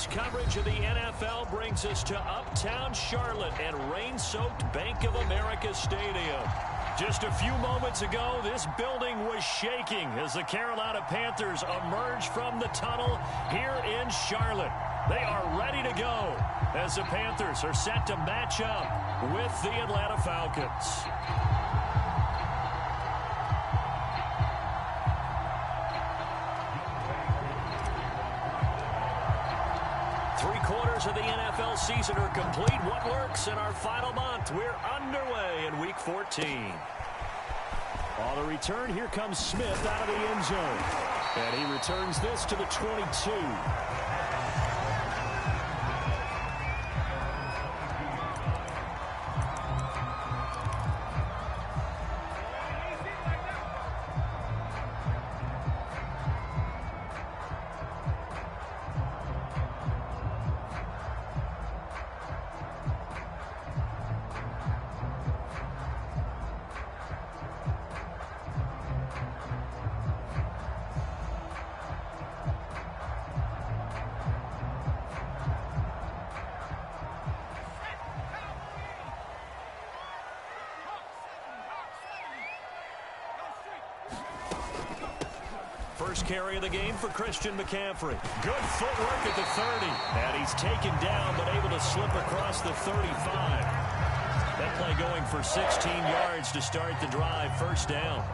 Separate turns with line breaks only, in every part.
College coverage of the NFL brings us to Uptown Charlotte and rain-soaked Bank of America Stadium. Just a few moments ago, this building was shaking as the Carolina Panthers emerged from the tunnel here in Charlotte. They are ready to go as the Panthers are set to match up with the Atlanta Falcons. Three-quarters of the NFL season are complete. What works in our final month? We're underway in Week 14. On the return, here comes Smith out of the end zone. And he returns this to the 22. First carry of the game for Christian McCaffrey. Good footwork at the 30. And he's taken down but able to slip across the 35. That play going for 16 yards to start the drive. First down.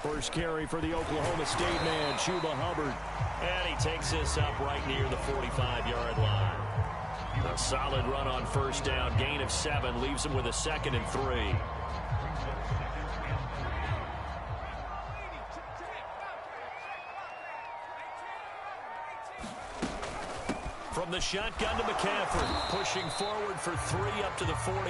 First carry for the Oklahoma State man, Chuba Hubbard. And he takes this up right near the 45-yard line. A solid run on first down. Gain of 7 leaves him with a 2nd and 3. From the shotgun to McCaffrey, pushing forward for 3 up to the 48.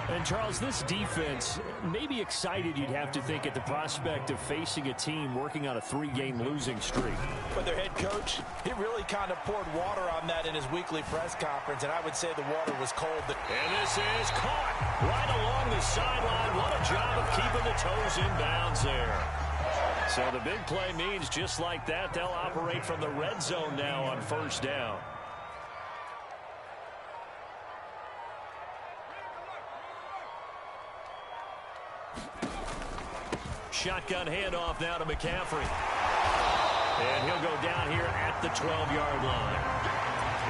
And, Charles, this defense may be excited, you'd have to think, at the prospect of facing a team working on a 3-game losing streak.
But their head coach, he really kind of poured water on that in his weekly press conference, and I would say the water was cold.
And this is caught right along the sideline. What a job of keeping the toes in bounds there. So the big play means just like that, they'll operate from the red zone now on first down. Shotgun handoff now to McCaffrey. And he'll go down here at the 12-yard line.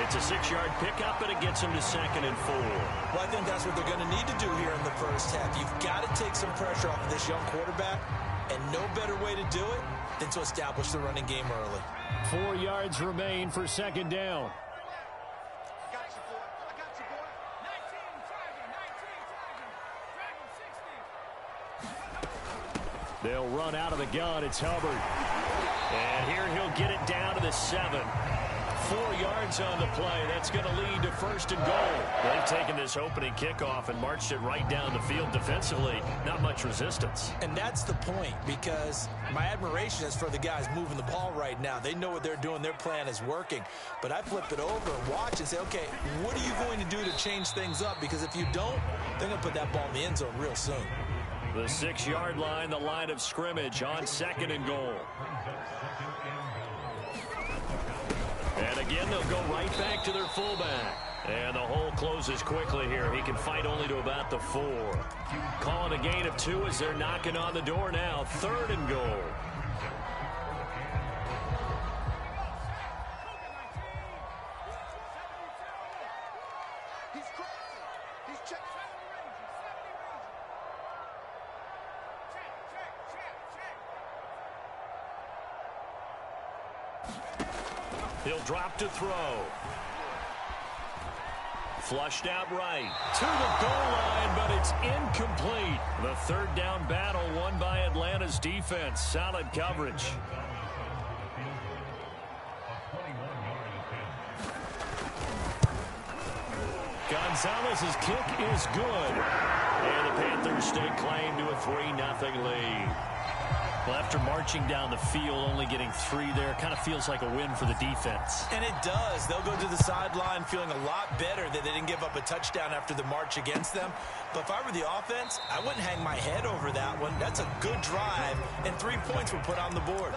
It's a 6-yard pickup, and it gets him to 2nd and 4.
Well, I think that's what they're going to need to do here in the first half. You've got to take some pressure off of this young quarterback, and no better way to do it than to establish the running game early.
4 yards remain for 2nd down. They'll run out of the gun. It's Hubbard. And here he'll get it down to the 7. 4 yards on the play. That's going to lead to 1st and goal. They've taken this opening kickoff and marched it right down the field defensively. Not much resistance.
And that's the point, because my admiration is for the guys moving the ball right now. They know what they're doing. Their plan is working. But I flip it over and watch and say, okay, what are you going to do to change things up? Because if you don't, they're going to put that ball in the end zone real soon.
The 6-yard line, the line of scrimmage on 2nd and goal. And again, they'll go right back to their fullback. And the hole closes quickly here. He can fight only to about the 4. Calling a gain of 2 as they're knocking on the door now. 3rd and goal. He'll drop to throw. Flushed out right to the goal line, but it's incomplete. The 3rd down battle won by Atlanta's defense. Solid coverage. Gonzalez's kick is good. And the Panthers stake claim to a 3-0 lead. Well, after marching down the field, only getting 3 there, kind of feels like a win for the defense.
And it does. They'll go to the sideline feeling a lot better that they didn't give up a touchdown after the march against them. But if I were the offense, I wouldn't hang my head over that one. That's a good drive, and 3 points were put on the board.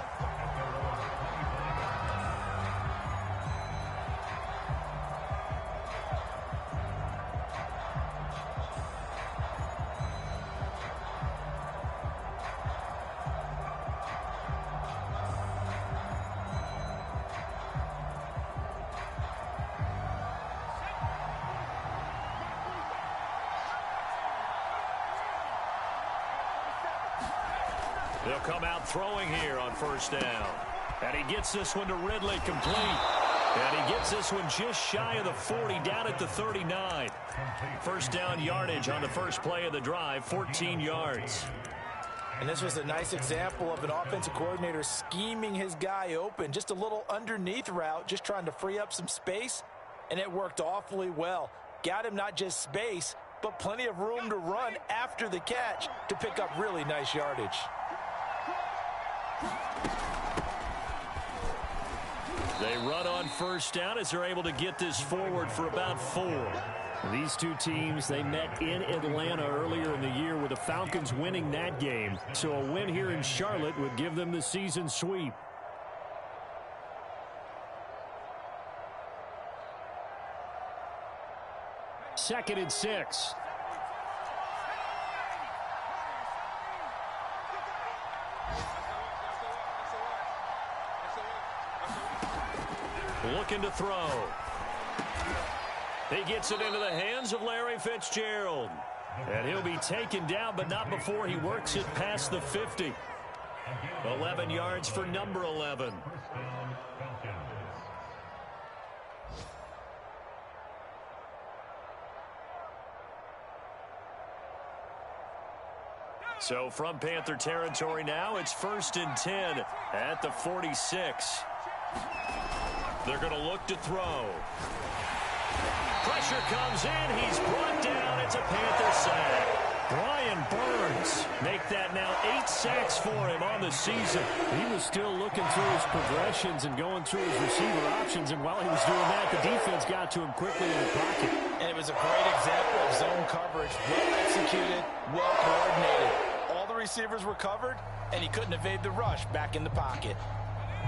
They'll come out throwing here on first down. And he gets this one to Ridley complete. And he gets this one just shy of the 40, down at the 39. First down yardage on the first play of the drive, 14 yards.
And this was a nice example of an offensive coordinator scheming his guy open. Just a little underneath route, just trying to free up some space. And it worked awfully well. Got him not just space, but plenty of room to run after the catch to pick up really nice yardage.
They run on first down as they're able to get this forward for about 4. These two teams, they met in Atlanta earlier in the year with the Falcons winning that game. So a win here in Charlotte would give them the season sweep. Second and 6. Looking to throw. He gets it into the hands of Larry Fitzgerald. And he'll be taken down, but not before he works it past the 50. 11 yards for number 11. So from Panther territory now, it's 1st and 10 at the 46. They're going to look to throw. Pressure comes in. He's brought down. It's a Panther sack. Brian Burns make that now 8 sacks for him on the season. He was still looking through his progressions and going through his receiver options, and while he was doing that, the defense got to him quickly in the pocket.
And it was a great example of zone coverage. Well executed, well coordinated. All the receivers were covered, and he couldn't evade the rush back in the pocket.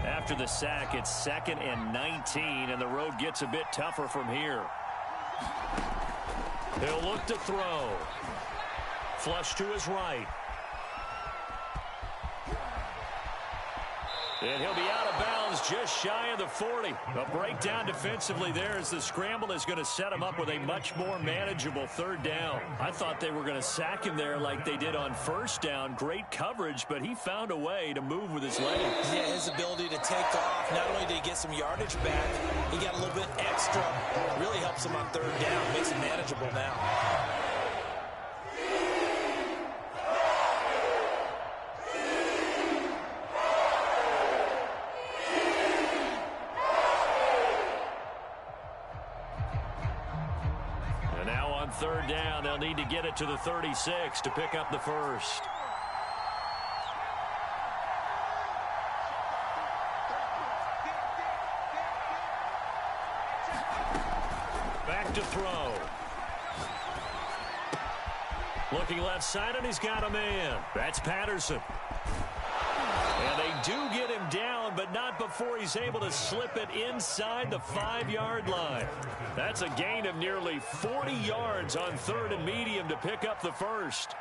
After the sack, it's 2nd and 19, and the road gets a bit tougher from here. He'll look to throw. Flush to his right. And he'll be out of bounds just shy of the 40. A breakdown defensively there as the scramble is going to set him up with a much more manageable 3rd down. I thought they were going to sack him there like they did on 1st down. Great coverage, but he found a way to move with his legs.
Yeah, his ability to take off. Not only did he get some yardage back, he got a little bit extra. Really helps him on 3rd down. Makes it manageable now.
On 3rd down, they'll need to get it to the 36 to pick up the first. Back to throw. Looking left side, and he's got a man. That's Patterson. And they do get him down, but not before he's able to slip it inside the 5-yard line. That's a gain of nearly 40 yards on 3rd and medium to pick up the first.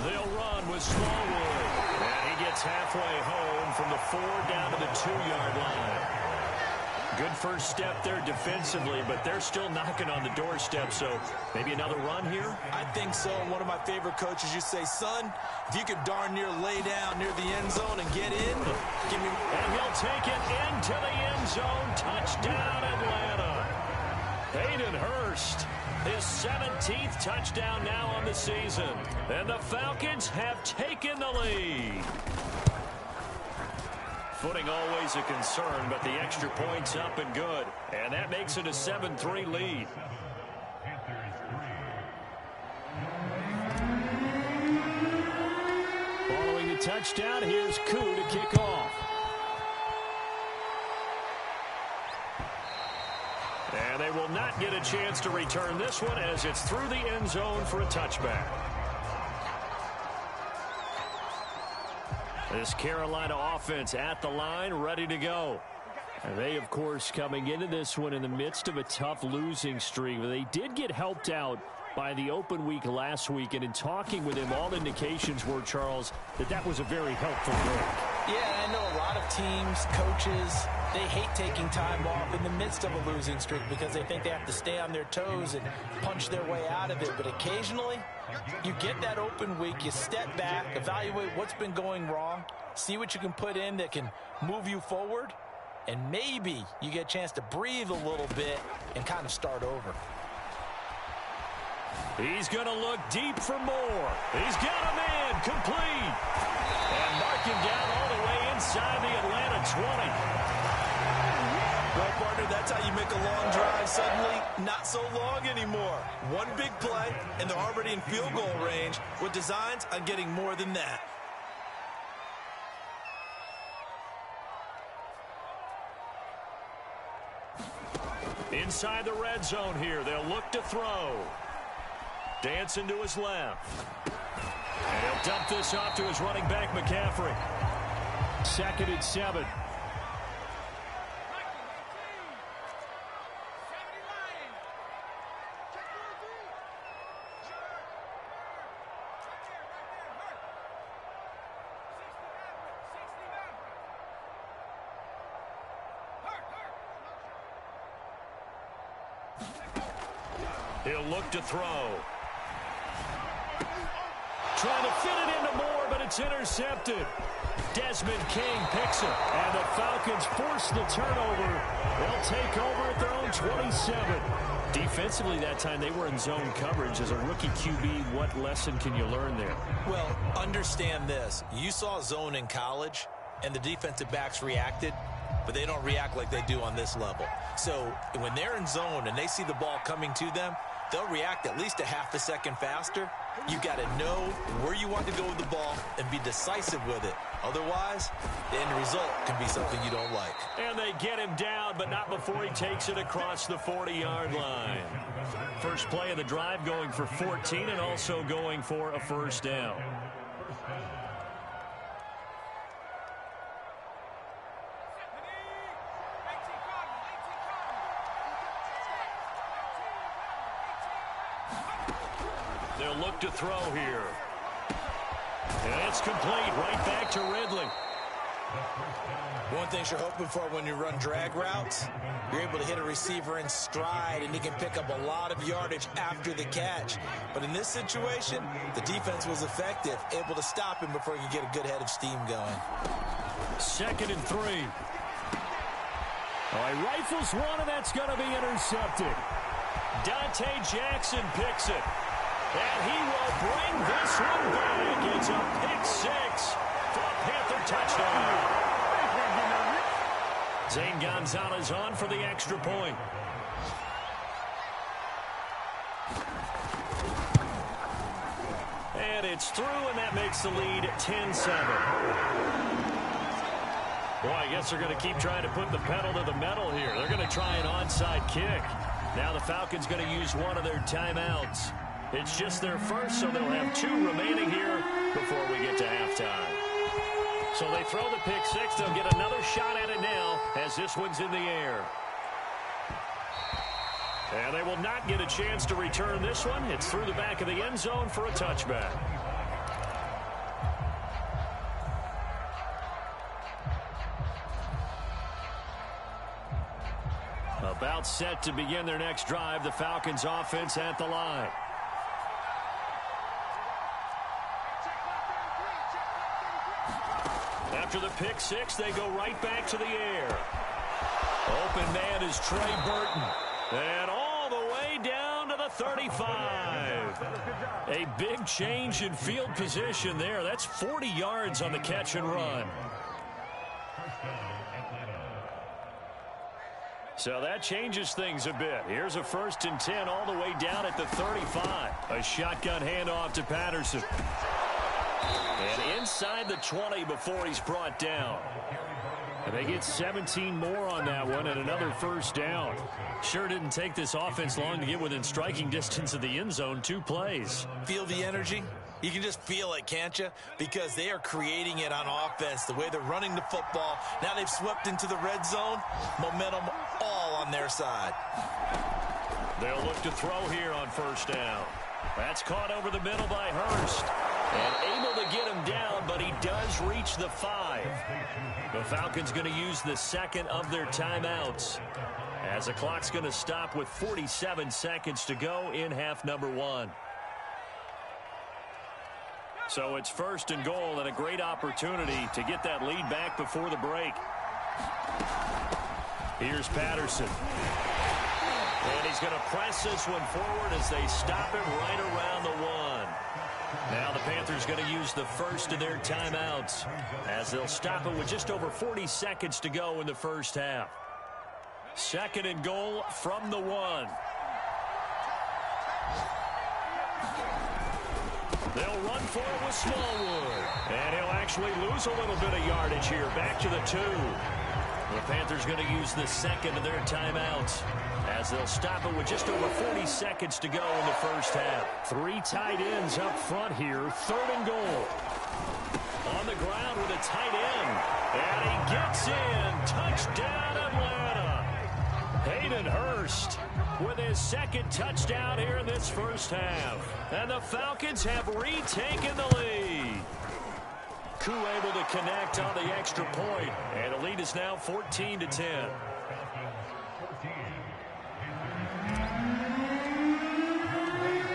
They'll run with Smallwood. And he gets halfway home from the 4 down to the 2-yard line. Good first step there defensively, but they're still knocking on the doorstep, so maybe another run here?
I think so. One of my favorite coaches, you say, son, if you could darn near lay down near the end zone and get in, give me...
And he'll take it into the end zone. Touchdown, Atlanta. Hayden Hurst, his 17th touchdown now on the season. And the Falcons have taken the lead. Footing always a concern, but the extra point's up and good. And that makes it a 7-3 lead. Following the touchdown, here's Koo to kick off. And they will not get a chance to return this one as it's through the end zone for a touchback. This Carolina offense at the line, ready to go. And they, of course, coming into this one in the midst of a tough losing streak. They did get helped out by the open week last week, and in talking with him, all indications were, Charles, that was a very helpful break.
Yeah, I know a lot of teams, coaches, they hate taking time off in the midst of a losing streak because they think they have to stay on their toes and punch their way out of it. But occasionally, you get that open week, you step back, evaluate what's been going wrong, see what you can put in that can move you forward, and maybe you get a chance to breathe a little bit and kind of start over.
He's going to look deep for more. He's got a man complete. And mark him down all the way inside the Atlanta 20.
Well, partner, that's how you make a long drive suddenly not so long anymore. One big play, and they're already in field goal range with designs on getting more than that.
Inside the red zone here, they'll look to throw. Dancing to his left. And he'll dump this off to his running back, McCaffrey. 2nd and 7. He'll look to throw. Trying to fit it into Moore, but it's intercepted. Desmond King picks it, and the Falcons force the turnover. They'll take over at their own 27. Defensively that time, they were in zone coverage. As a rookie QB, what lesson can you learn there?
Well, understand this. You saw zone in college, and the defensive backs reacted, but they don't react like they do on this level. So when they're in zone and they see the ball coming to them, they'll react at least a half a second faster. You've got to know where you want to go with the ball and be decisive with it. Otherwise, the end result can be something you don't like.
And they get him down, but not before he takes it across the 40-yard line. First play of the drive going for 14 and also going for a first down. They'll look to throw here. And it's complete right back to Ridley.
One thing you're hoping for when you run drag routes, you're able to hit a receiver in stride and he can pick up a lot of yardage after the catch. But in this situation, the defense was effective, able to stop him before he could get a good head of steam going.
2nd and 3. Oh, he rifles one, and that's going to be intercepted. Dante Jackson picks it. And he will bring this one back. It's a pick 6 for a Panther touchdown. Zane Gonzalez on for the extra point. And it's through, and that makes the lead 10-7. Boy, I guess they're going to keep trying to put the pedal to the metal here. They're going to try an onside kick. Now the Falcons going to use one of their timeouts. It's just their first, so they'll have 2 remaining here before we get to halftime. So they throw the pick 6. They'll get another shot at it now as this one's in the air. And they will not get a chance to return this one. It's through the back of the end zone for a touchback. about set to begin their next drive. The Falcons offense at the line. After the pick six, they go right back to the air. Open man is Trey Burton. And all the way down to the 35. A big change in field position there. That's 40 yards on the catch and run. So that changes things a bit. Here's a 1st and 10 all the way down at the 35. A shotgun handoff to Patterson. And inside the 20 before he's brought down. And they get 17 more on that one and another 1st down. Sure didn't take this offense long to get within striking distance of the end zone. 2 plays.
Feel the energy? You can just feel it, can't you? Because they are creating it on offense. The way they're running the football. Now they've swept into the red zone. Momentum all on their side.
They'll look to throw here on 1st down. That's caught over the middle by Hurst. And able to get him down, but he does reach the 5. The Falcons going to use the 2nd of their timeouts, as the clock's going to stop with 47 seconds to go in half number 1. So it's 1st and goal and a great opportunity to get that lead back before the break. Here's Patterson. And he's going to press this one forward as they stop it right around the 1. Now the Panthers going to use the 1st of their timeouts, as they'll stop it with just over 40 seconds to go in the 1st half. 2nd and goal from the 1. They'll run for it with Smallwood. And he'll actually lose a little bit of yardage here. Back to the 2. The Panthers going to use the 2nd of their timeouts, as they'll stop it with just over 40 seconds to go in the 1st half. 3 tight ends up front here. 3rd and goal. On the ground with a tight end. And he gets in. Touchdown, Atlanta. Hayden Hurst with his 2nd touchdown here in this 1st half. And the Falcons have retaken the lead. Koo able to connect on the extra point, and the lead is now 14-10.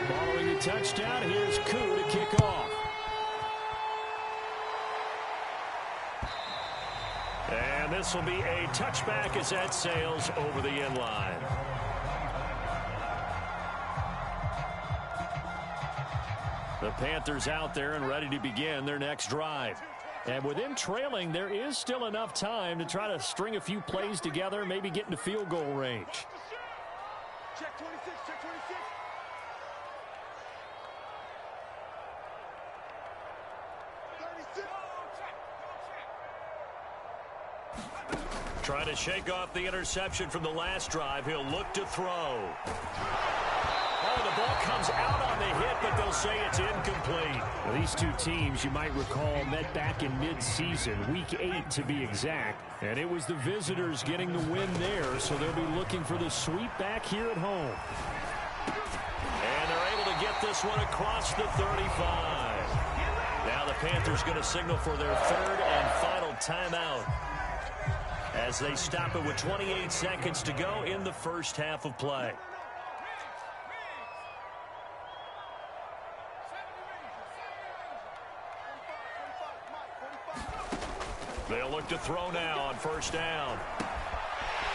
Following the touchdown, here's Koo to kick off. And this will be a touchback as that sails over the end line. The Panthers out there and ready to begin their next drive. And with them trailing, there is still enough time to try to string a few plays together, maybe get into field goal range.
Check 26, check 26.
Trying to shake off the interception from the last drive. He'll look to throw. Oh, the ball comes out on the hit, but they'll say it's incomplete.
Well, these two teams, you might recall, met back in mid-season, week 8 to be exact. And it was the visitors getting the win there, so they'll be looking for the sweep back here at home.
And they're able to get this one across the 35. Now the Panthers going to signal for their 3rd and final timeout, as they stop it with 28 seconds to go in the 1st half of play. They'll look to throw now on 1st down.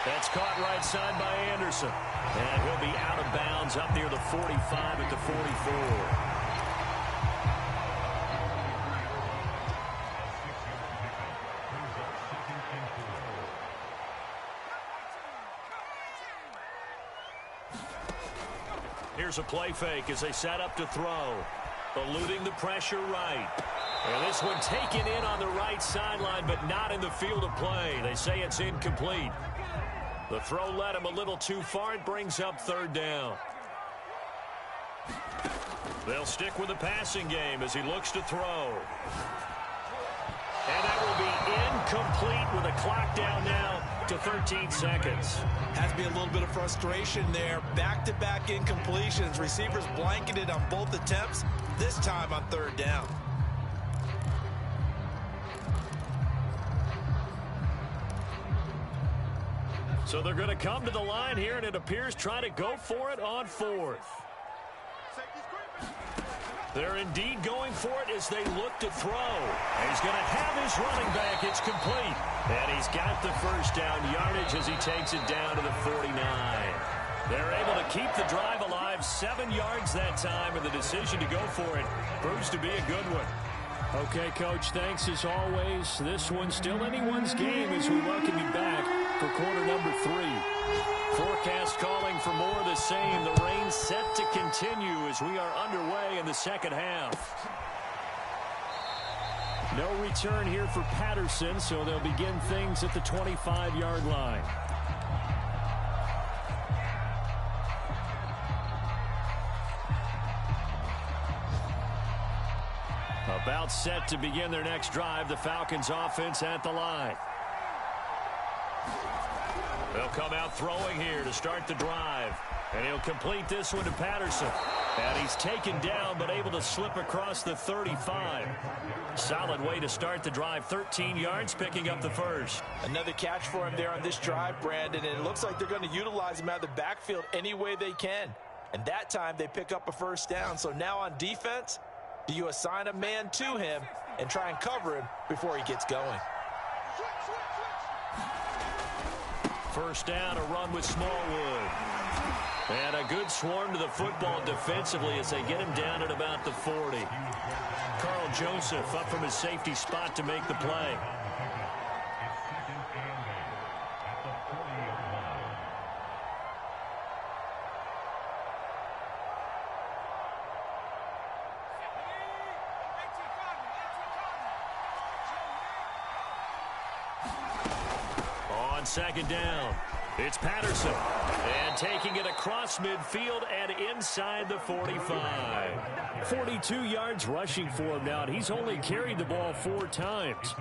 That's caught right side by Anderson. And he'll be out of bounds up near the 45 at the 44. Here's a play fake as they set up to throw. Eluding the pressure right. And this one taken in on the right sideline, but not in the field of play. They say it's incomplete. The throw led him a little too far. It brings up 3rd down. They'll stick with the passing game as he looks to throw. And that will be incomplete with a clock down now to 13 seconds.
Has to be a little bit of frustration there. Back-to-back incompletions. Receivers blanketed on both attempts, this time on 3rd down.
So they're going to come to the line here, and it appears trying to go for it on fourth. They're indeed going for it as they look to throw. And he's going to have his running back. It's complete. And he's got the first down yardage as he takes it down to the 49. They're able to keep the drive alive, 7 yards that time, and the decision to go for it proves to be a good one.
Okay, Coach, thanks as always. This one's still anyone's game as we welcome you back for quarter number 3. Forecast calling for more of the same. The rain set to continue as we are underway in the second half. No return here for Patterson, so they'll begin things at the 25-yard line. About set to begin their next drive, the Falcons offense at the line. They'll come out throwing here to start the drive. And he'll complete this one to Patterson. And he's taken down but able to slip across the 35. Solid way to start the drive. 13 yards, picking up the first.
Another catch for him there on this drive, Brandon. And it looks like they're going to utilize him out of the backfield any way they can. And that time they pick up a first down. So now on defense, do you assign a man to him and try and cover him before he gets going?
First down, a run with Smallwood. And a good swarm to the football defensively as they get him down at about the 40. Carl Joseph up from his safety spot to make the play. On second down, it's Patterson. And taking it across midfield and inside the 45.
42 yards rushing for him now, and he's only carried the ball 4 times.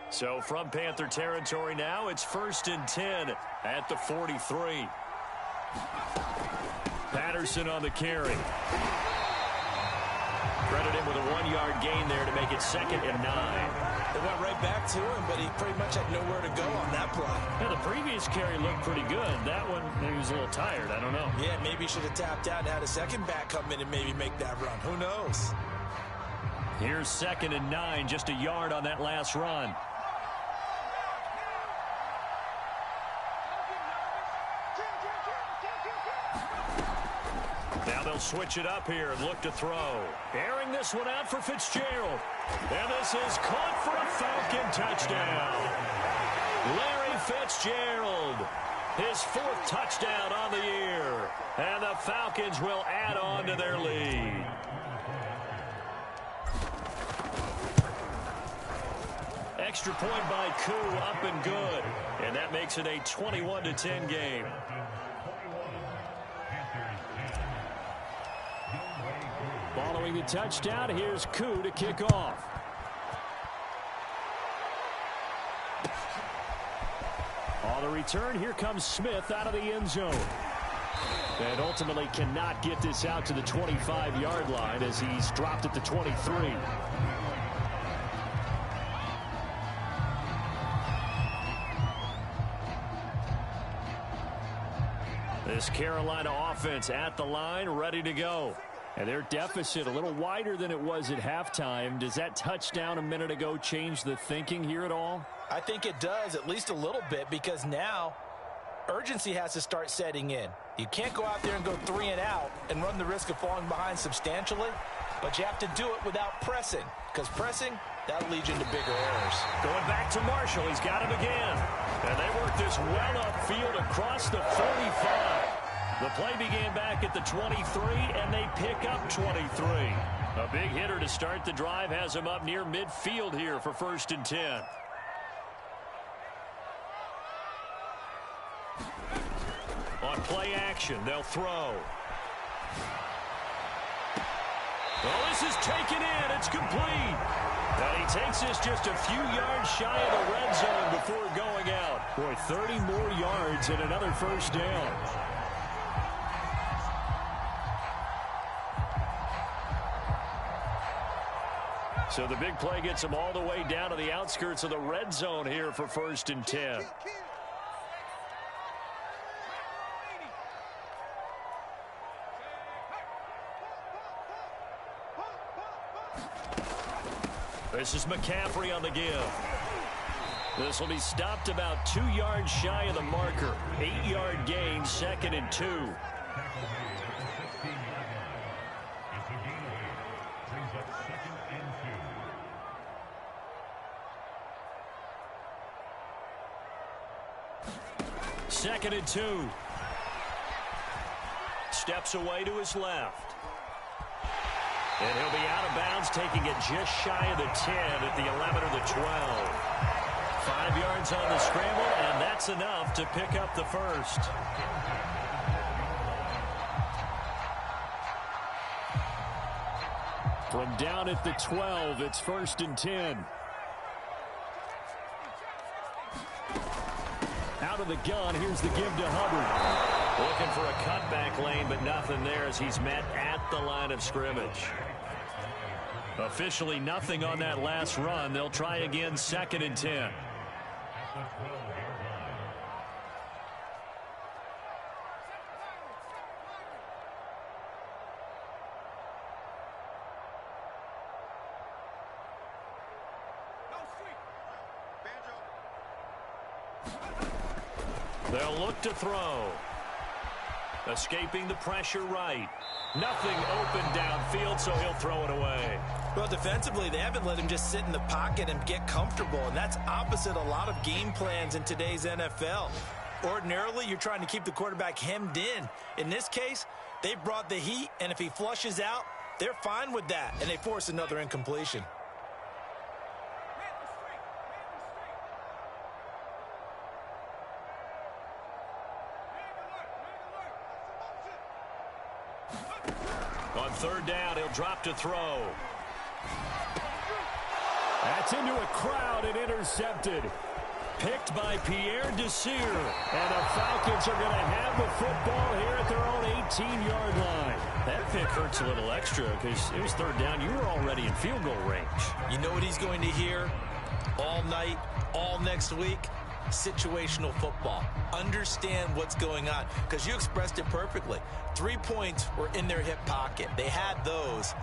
So from Panther territory now, it's 1st and 10 at the 43. Patterson on the carry. Credit him with a 1-yard gain there to make it 2nd and 9.
They went right back to him, but he pretty much had nowhere to go on that play.
Yeah, the previous carry looked pretty good. That one, he was a little tired. I don't know.
Yeah, maybe he should have tapped out and had a second back come in and maybe make that run. Who knows?
Here's 2nd and 9, just a yard on that last run. Now they'll switch it up here and look to throw. Airing this one out for Fitzgerald. And this is caught for a Falcon touchdown. Larry Fitzgerald, his 4th touchdown on the year. And the Falcons will add on to their lead. Extra point by Koo, up and good. And that makes it a 21-10 game.
Following the touchdown, here's Koo to kick off. On the return, here comes Smith out of the end zone. And ultimately cannot get this out to the 25-yard line as he's dropped at the 23.
This Carolina offense at the line, ready to go. And their deficit a little wider than it was at halftime. Does that touchdown a minute ago change the thinking here at all?
I think it does, at least a little bit, because now urgency has to start setting in. You can't go out there and go 3 and out and run the risk of falling behind substantially, but you have to do it without pressing, because pressing, that'll lead you into bigger errors.
Going back to Marshall. He's got him again. And they work this well upfield across the 45. The play began back at the 23, and they pick up 23. A big hitter to start the drive has him up near midfield here for 1st and 10. On play action, they'll throw. Oh, this is taken in. It's complete. And he takes this just a few yards shy of the red zone before going out.
Boy, 30 more yards and another first down.
So the big play gets them all the way down to the outskirts of the red zone here for 1st and 10. This is McCaffrey on the give. This will be stopped about 2 yards shy of the marker. 8-yard gain, 2nd and 2. Second and 2. Steps away to his left. And he'll be out of bounds, taking it just shy of the 10 at the 11 or the 12. 5 yards on the scramble, and that's enough to pick up the first. From down at the 12, it's 1st and 10. Out of the gun, here's the give to Hubbard. Looking for a cutback lane, but nothing there as he's met at the line of scrimmage. Officially nothing on that last run. They'll try again, 2nd and 10. They'll look to throw. Escaping the pressure right. Nothing open downfield, so he'll throw it away.
Well, defensively, they haven't let him just sit in the pocket and get comfortable, and that's opposite a lot of game plans in today's NFL. Ordinarily, you're trying to keep the quarterback hemmed in. In this case, they brought the heat, and if he flushes out, they're fine with that, and they force another incompletion.
On 3rd down, he'll drop to throw. That's into a crowd and intercepted. Picked by Pierre Desir. And the Falcons are going to have the football here at their own 18-yard line. That pick hurts a little extra because it was 3rd down. You were already in field goal range.
You know what he's going to hear all night, all next week? Situational football. Understand what's going on, because you expressed it perfectly. 3 points were in their hip pocket. They had those.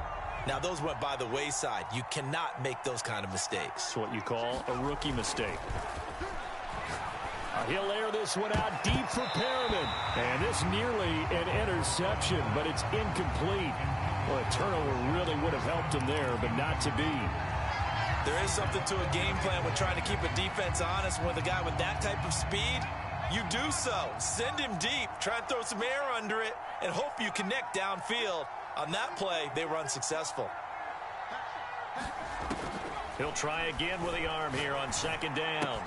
Now those went by the wayside. You cannot make those kind of mistakes.
It's what you call a rookie mistake. He'll air this one out deep for Perriman. And this nearly an interception, but it's incomplete. Well, a turnover really would have helped him there, but not to be.
There is something to a game plan with trying to keep a defense honest. With a guy with that type of speed, you do so. Send him deep. Try and throw some air under it and hope you connect downfield. On that play, they were unsuccessful.
He'll try again with the arm here on 2nd down.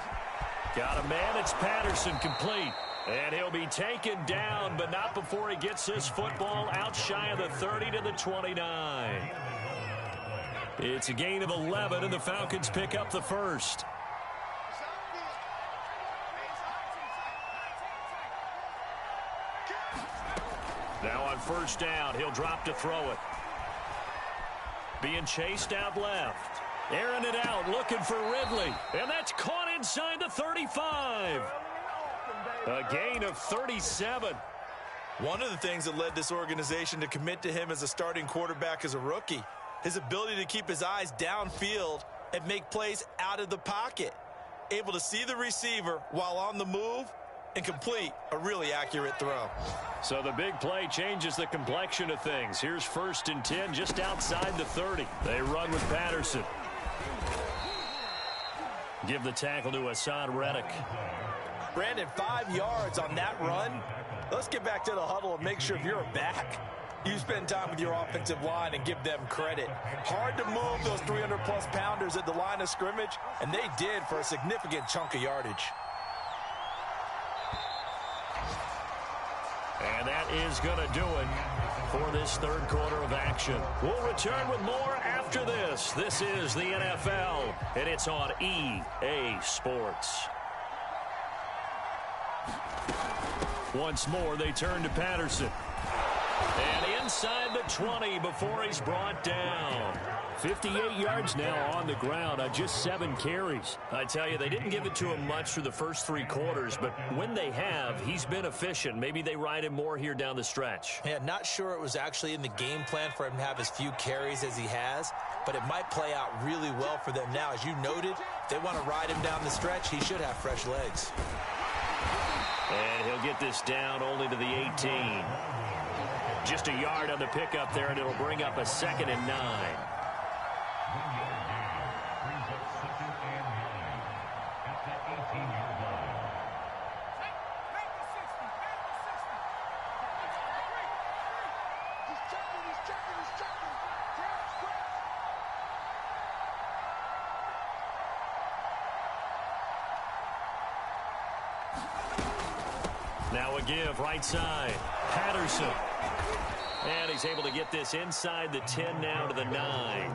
Got a man. It's Patterson, complete. And he'll be taken down, but not before he gets this football out shy of the 30 to the 29. It's a gain of 11, and the Falcons pick up the first. Now on 1st down, he'll drop to throw it. Being chased out left. Airing it out, looking for Ridley. And that's caught inside the 35. A gain of 37.
One of the things that led this organization to commit to him as a starting quarterback as a rookie, his ability to keep his eyes downfield and make plays out of the pocket. Able to see the receiver while on the move and complete a really accurate throw.
So the big play changes the complexion of things. Here's 1st and 10 just outside the 30. They run with Patterson. Give the tackle to Hassan Reddick.
Brandon, 5 yards on that run. Let's get back to the huddle and make sure if you're a back, you spend time with your offensive line and give them credit. Hard to move those 300-plus pounders at the line of scrimmage, and they did for a significant chunk of yardage.
And that is going to do it for this 3rd quarter of action. We'll return with more after this. This is the NFL, and it's on EA Sports. Once more, they turn to Patterson. And inside the 20 before he's brought down.
58 yards now on the ground on just 7 carries.
I tell you, they didn't give it to him much through the first 3 quarters, but when they have, he's been efficient. Maybe they ride him more here down the stretch.
Yeah, not sure it was actually in the game plan for him to have as few carries as he has, but it might play out really well for them now. As you noted, if they want to ride him down the stretch, he should have fresh legs.
And he'll get this down only to the 18. Just a yard on the pickup there, and it'll bring up a 2nd and 9. Now a give right side. Patterson. And he's able to get this inside the 10 now to the 9.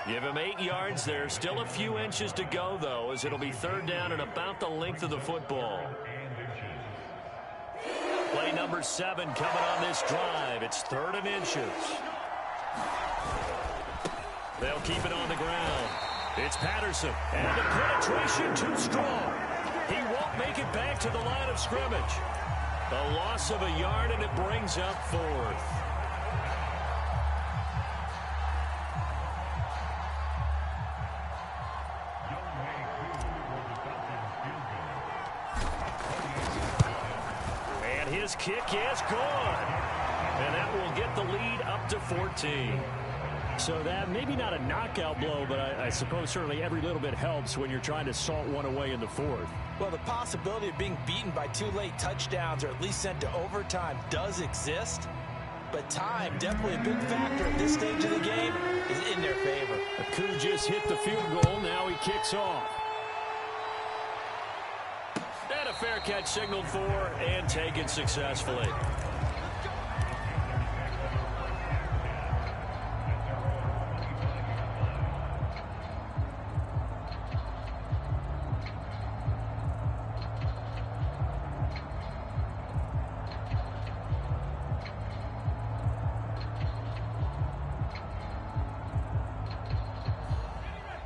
Give him 8 yards there. Still a few inches to go, though, as it'll be 3rd down and about the length of the football. Play number 7 coming on this drive. It's 3rd and inches. They'll keep it on the ground. It's Patterson. And the penetration too strong. He won't make it back to the line of scrimmage. A loss of a yard, and it brings up 4th. And his kick is good. And that will get the lead up to 14.
So that maybe not a knockout blow, but I suppose certainly every little bit helps when you're trying to salt one away in the 4th.
Well, the possibility of being beaten by 2 late touchdowns or at least sent to overtime does exist. But time, definitely a big factor at this stage of the game, is in their favor.
Aku just hit the field goal. Now he kicks off.
And a fair catch signaled for and taken successfully.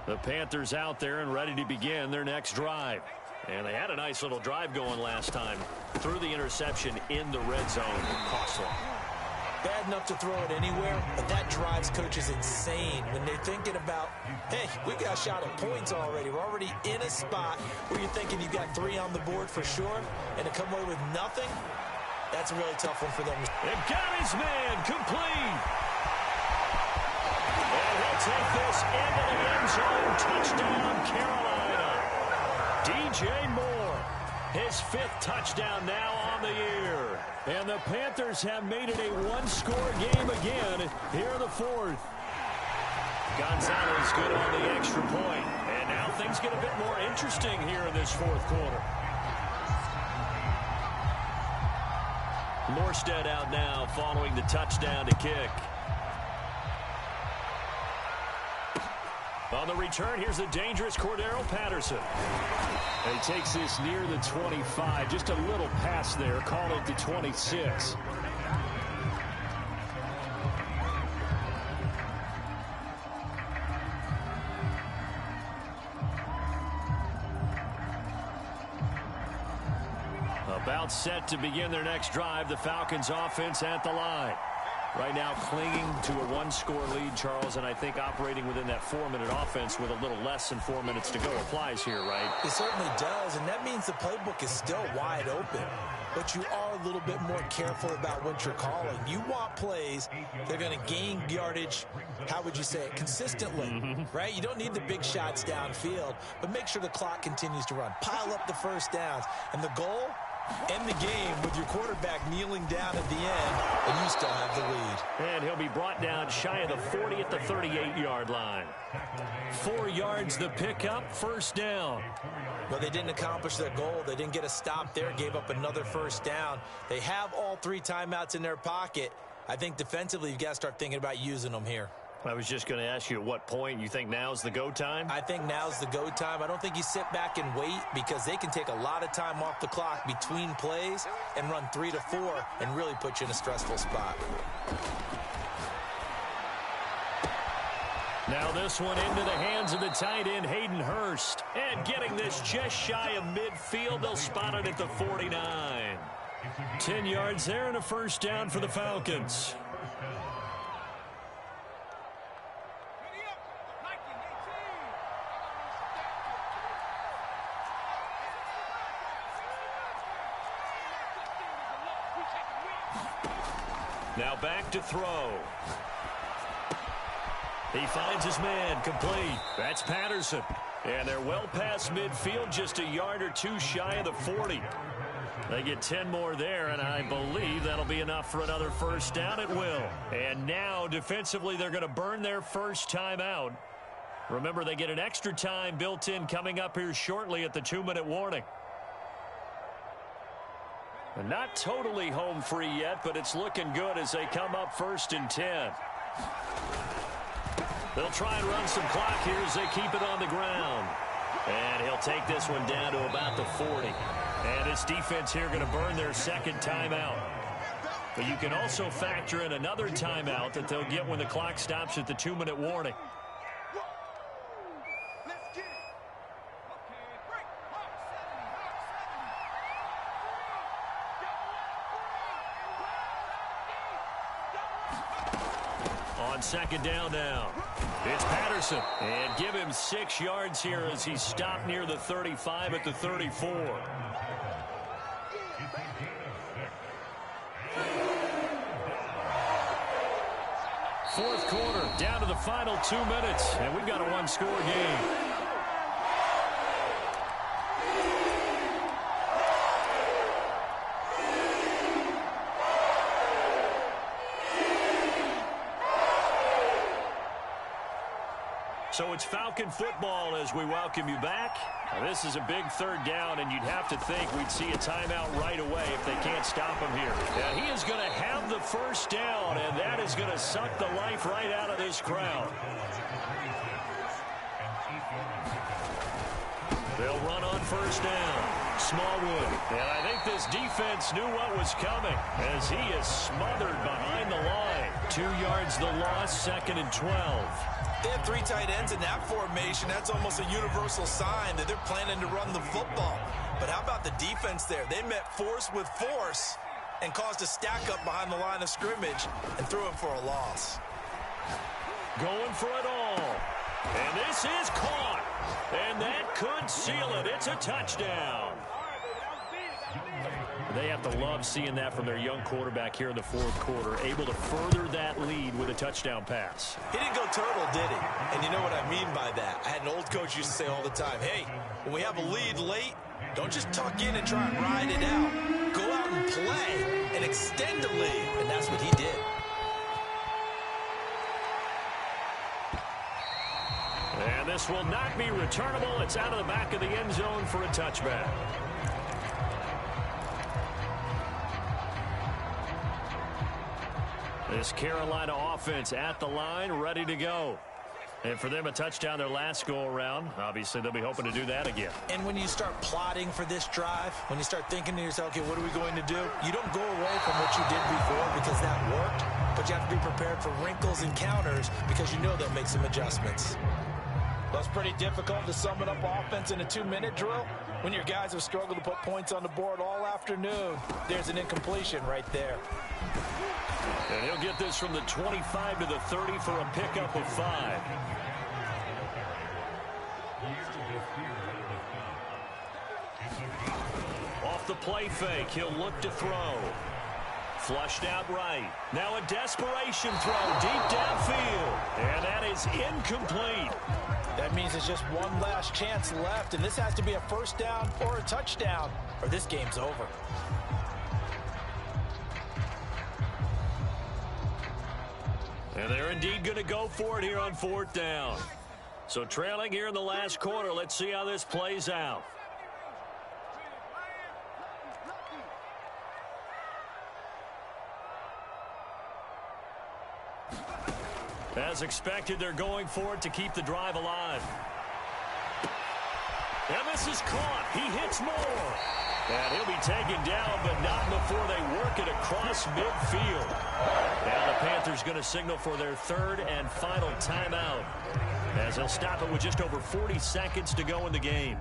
The Panthers out there and ready to begin their next drive. And they had a nice little drive going last time. Threw the interception in the red zone. Costly.
Bad enough to throw it anywhere, but that drives coaches insane when they're thinking about, hey, we got a shot at points already. We're already in a spot where you're thinking you got 3 on the board for sure, and to come away with nothing, that's a really tough one for them.
And got his man complete. And he'll take this into the end zone. Touchdown, Carolina. DJ Moore, his 5th touchdown now on the year.
And the Panthers have made it a 1-score game again here in the 4th.
Gonzalez good on the extra point. And now things get a bit more interesting here in this 4th quarter. Morstead out now following the touchdown to kick. On the return, here's the dangerous Cordero Patterson.
And he takes this near the 25. Just a little pass there. Call it the 26.
About set to begin their next drive. The Falcons offense at the line. Right now clinging to a 1-score lead, Charles, and I think operating within that 4-minute offense with a little less than 4 minutes to go applies here, right?
It certainly does, and that means the playbook is still wide open. But you are a little bit more careful about what you're calling. You want plays that are going to gain yardage, how would you say it, consistently, right? You don't need the big shots downfield, but make sure the clock continues to run. Pile up the first downs, and the goal, end the game with your quarterback kneeling down at the end, and you still have the lead.
And he'll be brought down shy of the 40 at the 38-yard line. 4 yards the pickup, 1st down.
Well, they didn't accomplish their goal. They didn't get a stop there, gave up another 1st down. They have all 3 timeouts in their pocket. I think defensively you've got to start thinking about using them here.
I was just going to ask you at what point you think now's the go time?
I think now's the go time. I don't think you sit back and wait because they can take a lot of time off the clock between plays and run 3 to 4 and really put you in a stressful spot.
Now this one into the hands of the tight end, Hayden Hurst. And getting this just shy of midfield, they'll spot it at the 49. 10 yards there and a first down for the Falcons. Now back to throw. He finds his man, complete. That's Patterson. And they're well past midfield, just a yard or two shy of the 40. They get 10 more there, and I believe that'll be enough for another first down. It will. And now, defensively, they're going to burn their first timeout. Remember, they get an extra time built in coming up here shortly at the 2-minute warning. And not totally home free yet, but it's looking good as they come up 1st and 10. They'll try and run some clock here as they keep it on the ground. And he'll take this one down to about the 40. And this defense here going to burn their second timeout. But you can also factor in another timeout that they'll get when the clock stops at the 2-minute warning. On second down now, it's Patterson. And give him 6 yards here as he's stopped near the 35 at the 34. Fourth quarter, down to the final 2 minutes, and we've got a one-score game. So it's Falcon football as we welcome you back. Now, this is a big third down, and you'd have to think we'd see a timeout right away if they can't stop him here. Yeah, he is going to have the first down, and that is going to suck the life right out of this crowd. They'll run on first down. Smallwood. And I think this defense knew what was coming as he is smothered behind the line. 2 yards the loss, 2nd and 12.
They have 3 tight ends in that formation. That's almost a universal sign that they're planning to run the football. But how about the defense there? They met force with force and caused a stack up behind the line of scrimmage and threw him for a loss.
Going for it all. And this is caught. And that could seal it. It's a touchdown. They have to love seeing that from their young quarterback here in the fourth quarter, able to further that lead with a touchdown pass.
He didn't go turtle, did he? And you know what I mean by that. I had an old coach used to say all the time, hey, when we have a lead late, don't just tuck in and try and ride it out. Go out and play and extend the lead. And that's what he did.
And this will not be returnable. It's out of the back of the end zone for a touchback. This Carolina offense at the line, ready to go. And for them, a touchdown their last go-around. Obviously, they'll be hoping to do that again.
And when you start plotting for this drive, when you start thinking to yourself, okay, what are we going to do? You don't go away from what you did before because that worked, but you have to be prepared for wrinkles and counters because you know they'll make some adjustments. Well, it's pretty difficult to sum it up offense in a 2-minute drill when your guys have struggled to put points on the board all afternoon. There's an incompletion right there.
And he'll get this from the 25 to the 30 for a pickup of 5. Off the play fake, he'll look to throw. Flushed out right. Now a desperation throw deep downfield. And that is incomplete.
That means there's just one last chance left, and this has to be a first down or a touchdown, or this game's over.
And they're indeed going to go for it here on 4th down. So trailing here in the last quarter, let's see how this plays out. As expected, they're going for it to keep the drive alive. And this is caught. He hits more. And he'll be taken down, but not before they work it across midfield. Now the Panthers going to signal for their third and final timeout, as they'll stop it with just over 40 seconds to go in the game.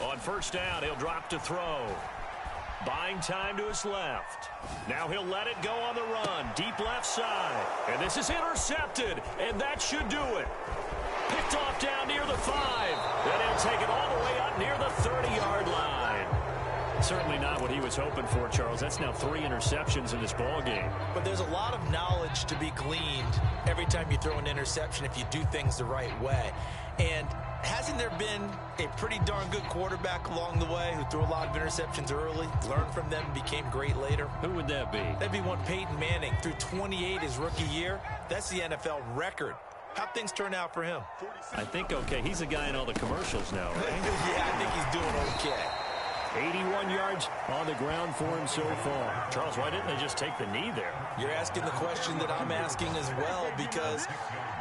On first down, he'll drop to throw. Buying time to his left. Now he'll let it go on the run. Deep left side. And this is intercepted. And that should do it. Picked off down near the 5. And he'll take it all the way up near the 30-yard line. Certainly not what he was hoping for, Charles. That's now 3 interceptions in this ball game.
But there's a lot of knowledge to be gleaned every time you throw an interception if you do things the right way. And hasn't there been a pretty darn good quarterback along the way who threw a lot of interceptions early, learned from them, and became great later?
Who would that be?
That'd be one Peyton Manning. Threw 28 his rookie year. That's the NFL record. How'd things turn out for him?
I think okay. He's a guy in all the commercials now, right?
Yeah, I think he's doing okay.
81 yards on the ground for him so far. Charles, why didn't they just take the knee there?
You're asking the question that I'm asking as well, because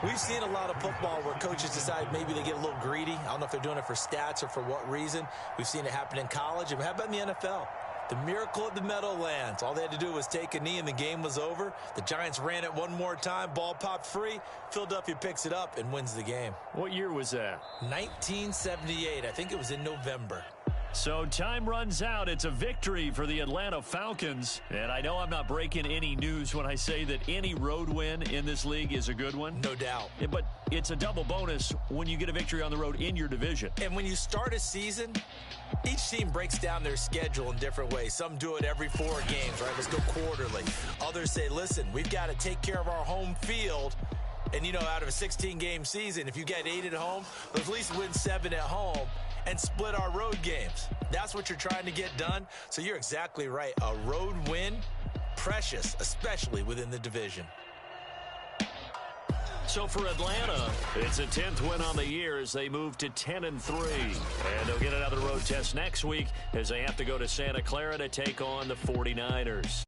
we've seen a lot of football where coaches decide maybe they get a little greedy. I don't know if they're doing it for stats or for what reason. We've seen it happen in college. And how about in the NFL? The miracle of the Meadowlands. All they had to do was take a knee and the game was over. The Giants ran it one more time. Ball popped free. Philadelphia picks it up and wins the game.
What year was that?
1978. I think it was in November.
So time runs out. It's a victory for the Atlanta Falcons. And I know I'm not breaking any news when I say that any road win in this league is a good one.
No doubt.
Yeah, but it's a double bonus when you get a victory on the road in your division.
And when you start a season, each team breaks down their schedule in different ways. Some do it every 4 games, right? Let's go quarterly. Others say, listen, we've got to take care of our home field. And, you know, out of a 16-game season, if you get 8 at home, let's at least win 7 at home and split our road games. That's what you're trying to get done. So you're exactly right. A road win, precious, especially within the division.
So for Atlanta, it's a 10th win on the year as they move to 10-3. And they'll get another road test next week as they have to go to Santa Clara to take on the 49ers.